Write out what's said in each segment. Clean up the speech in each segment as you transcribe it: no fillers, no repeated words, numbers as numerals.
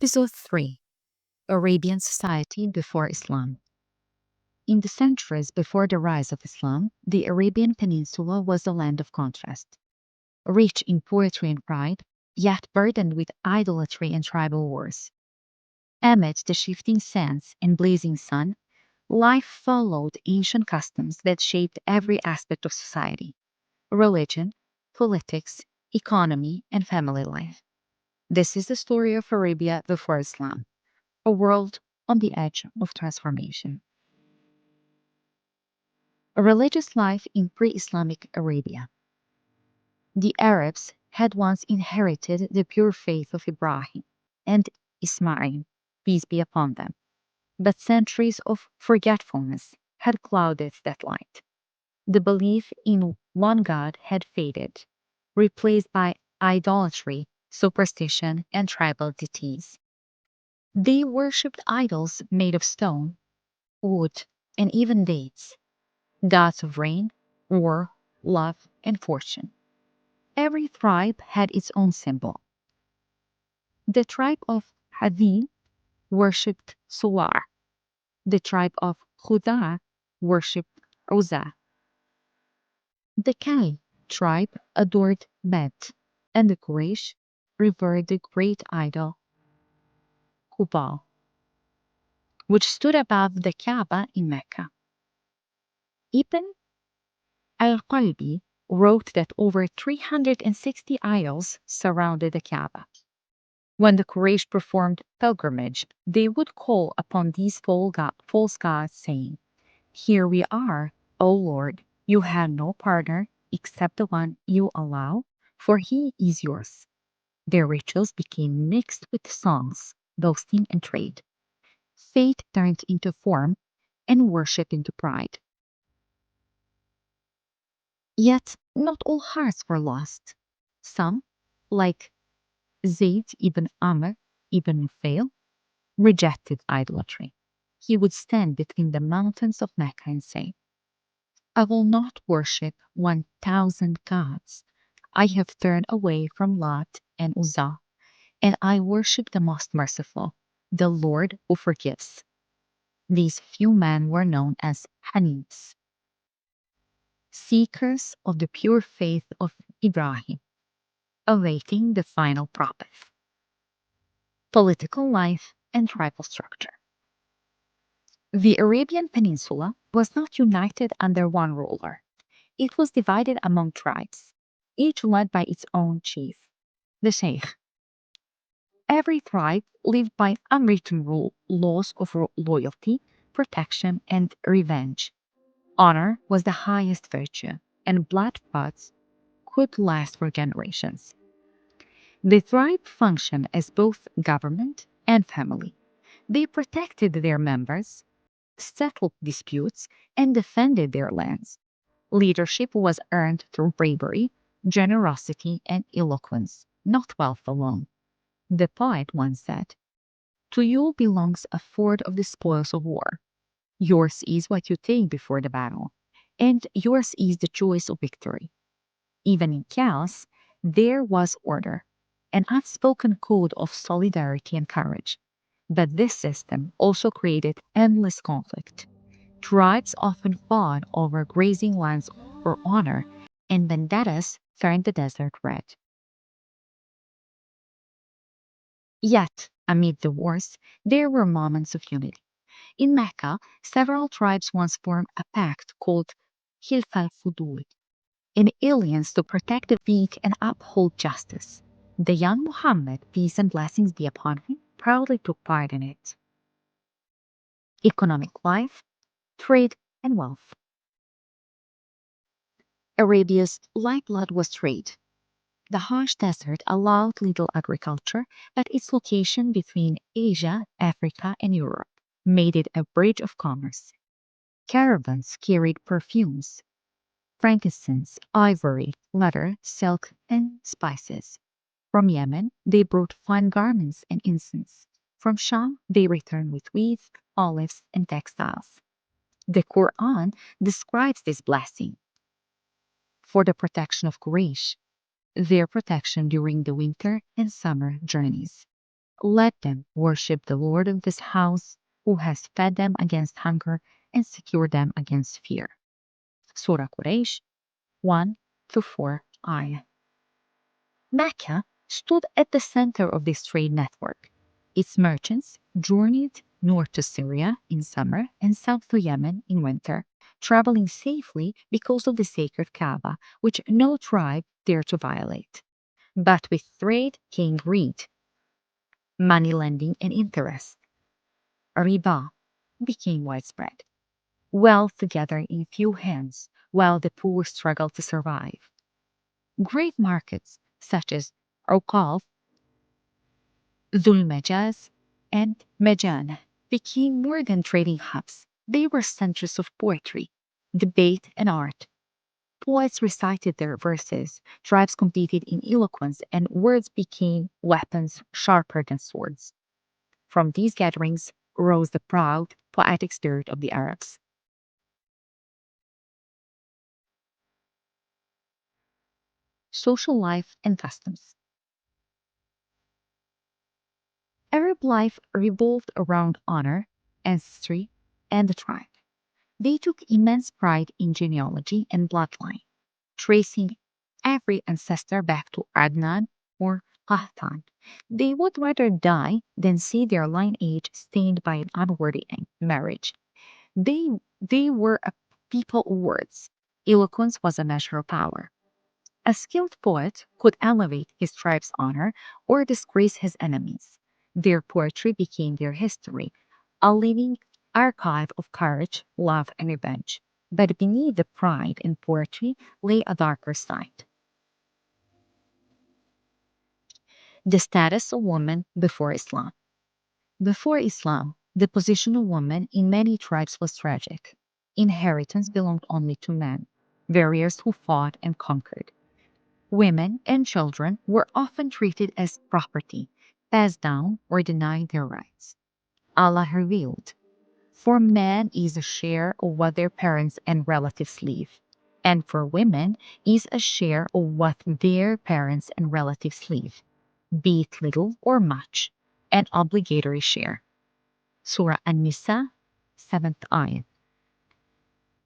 Episode 3: Arabian Society Before Islam. In the centuries before the rise of Islam, the Arabian Peninsula was a land of contrast, rich in poetry and pride, yet burdened with idolatry and tribal wars. Amid the shifting sands and blazing sun, life followed ancient customs that shaped every aspect of society: religion, politics, economy, and family life. This is the story of Arabia before Islam, a world on the edge of transformation. A religious life in pre-Islamic Arabia. The Arabs had once inherited the pure faith of Ibrahim and Ismail, peace be upon them, but centuries of forgetfulness had clouded that light. The belief in one God had faded, replaced by idolatry, superstition, and tribal deities. They worshipped idols made of stone, wood, and even dates, gods of rain, war, love, and fortune. Every tribe had its own symbol. The tribe of Hadi worshipped Suwar. The tribe of Khuda worshipped Uzza. The Kai tribe adored Bet, and the Quraysh revered the great idol Hubal, which stood above the Kaaba in Mecca. Ibn al-Qalbi wrote that over 360 idols surrounded the Kaaba. When the Quraysh performed pilgrimage, they would call upon these false gods, saying, "Here we are, O Lord, you have no partner except the one you allow, for he is yours." Their rituals became mixed with songs, boasting, and trade. Faith turned into form, and worship into pride. Yet not all hearts were lost. Some, like Zayd ibn Amr ibn Nufail, rejected idolatry. He would stand between the mountains of Mecca and say, "I will not worship 1,000 gods. I have turned away from Lat and Uzzah, and I worship the most merciful, the Lord who forgives." These few men were known as Hanifs, seekers of the pure faith of Ibrahim, awaiting the final prophet. Political life and tribal structure. The Arabian Peninsula was not united under one ruler. It was divided among tribes, each led by its own chief, the Sheikh. Every tribe lived by unwritten laws of loyalty, protection, and revenge. Honor was the highest virtue, and blood feuds could last for generations. The tribe functioned as both government and family. They protected their members, settled disputes, and defended their lands. Leadership was earned through bravery, generosity, and eloquence, not wealth alone. The poet once said, "To you belongs a fourth of the spoils of war. Yours is what you take before the battle, and yours is the choice of victory." Even in chaos, there was order, an unspoken code of solidarity and courage. But this system also created endless conflict. Tribes often fought over grazing lands or honor, and vendettas turned the desert red. Yet, amid the wars, there were moments of unity. In Mecca, several tribes once formed a pact called Hilf al-Fudul, an alliance to protect the weak and uphold justice. The young Muhammad, peace and blessings be upon him, proudly took part in it. Economic life, trade, and wealth. Arabia's lifeblood was trade. The harsh desert allowed little agriculture, but its location between Asia, Africa, and Europe made it a bridge of commerce. Caravans carried perfumes, frankincense, ivory, leather, silk, and spices. From Yemen, they brought fine garments and incense. From Sham, they returned with wheat, olives, and textiles. The Quran describes this blessing for the protection of Quraysh, their protection during the winter and summer journeys. Let them worship the Lord of this house, who has fed them against hunger and secured them against fear. Surah Quraysh 1 to 4 ayah. Mecca stood at the center of this trade network. Its merchants journeyed north to Syria in summer and south to Yemen in winter, traveling safely because of the sacred Kaaba, which no tribe dared to violate. But with trade came greed, money lending, and interest. Riba became widespread. Wealth together in few hands, while the poor struggled to survive. Great markets such as Uqaf, Dhul-Majaz, and Mejan became more than trading hubs. They were centers of poetry, debate, and art. Poets recited their verses, tribes competed in eloquence, and words became weapons sharper than swords. From these gatherings rose the proud, poetic spirit of the Arabs. Social life and customs. Arab life revolved around honor, ancestry, and the tribe. They took immense pride in genealogy and bloodline, tracing every ancestor back to Adnan or Qahtan. They would rather die than see their lineage stained by an unworthy marriage. They were a people of words. Eloquence was a measure of power. A skilled poet could elevate his tribe's honor or disgrace his enemies. Their poetry became their history, a living archive of courage, love, and revenge. But beneath the pride in poetry lay a darker side. The status of woman before Islam. Before Islam, the position of women in many tribes was tragic. Inheritance belonged only to men, warriors who fought and conquered. Women and children were often treated as property, passed down, or denied their rights. Allah revealed, "For men is a share of what their parents and relatives leave, and for women is a share of what their parents and relatives leave, be it little or much, an obligatory share." Surah An-Nisa, 7th ayah.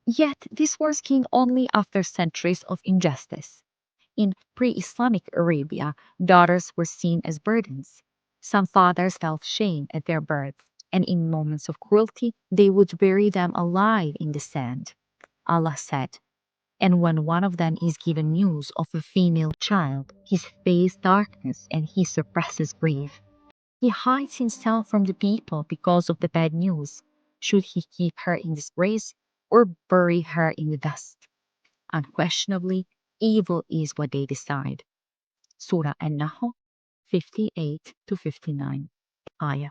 Yet this was king only after centuries of injustice. In pre-Islamic Arabia, daughters were seen as burdens. Some fathers felt shame at their birth, and in moments of cruelty, they would bury them alive in the sand. Allah said, "And when one of them is given news of a female child, his face darkens and he suppresses grief. He hides himself from the people because of the bad news. Should he keep her in disgrace or bury her in the dust? Unquestionably, evil is what they decide." Surah An-Nahl 58 to 59 ayah.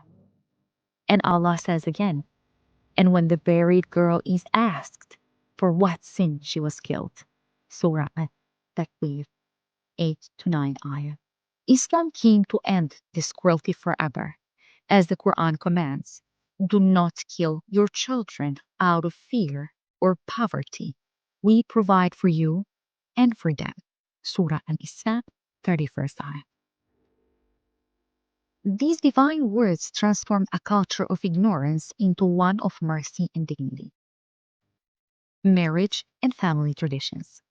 And Allah says again, "And when the buried girl is asked for what sin she was killed." Surah At-Takwir 8 to 9 ayah. Islam came to end this cruelty forever. As the Quran commands, "Do not kill your children out of fear or poverty. We provide for you and for them." Surah An-Isra 31st ayah. These divine words transformed a culture of ignorance into one of mercy and dignity. Marriage and family traditions.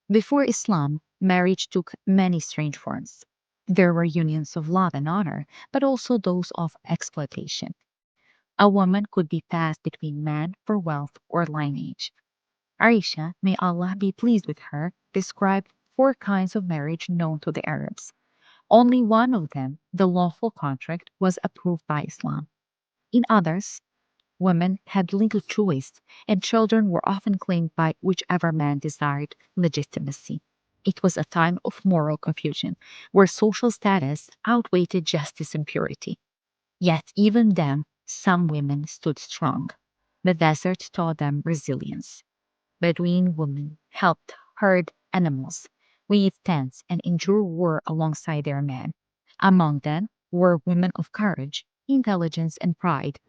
Before Islam, marriage took many strange forms. There were unions of love and honor, but also those of exploitation. A woman could be passed between men for wealth or lineage. Aisha, may Allah be pleased with her, described four kinds of marriage known to the Arabs. Only one of them, the lawful contract, was approved by Islam. In others, women had little choice, and children were often claimed by whichever man desired legitimacy. It was a time of moral confusion, where social status outweighed justice and purity. Yet even then, some women stood strong. The desert taught them resilience. Bedouin women helped herd animals, weave tents, and endure war alongside their men. Among them were women of courage, intelligence, and pride,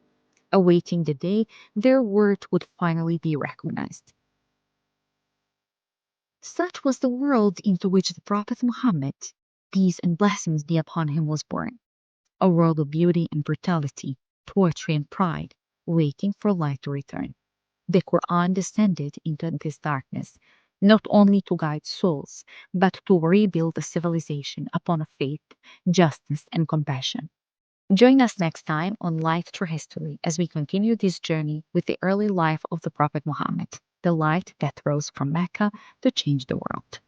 awaiting the day their worth would finally be recognized. Such was the world into which the Prophet Muhammad, peace and blessings be upon him, was born. a world of beauty and brutality, poetry and pride, waiting for light to return. The Quran descended into this darkness, not only to guide souls, but to rebuild a civilization upon a faith, justice, and compassion. Join us next time on Light Through History as we continue this journey with the early life of the Prophet Muhammad, the light that rose from Mecca to change the world.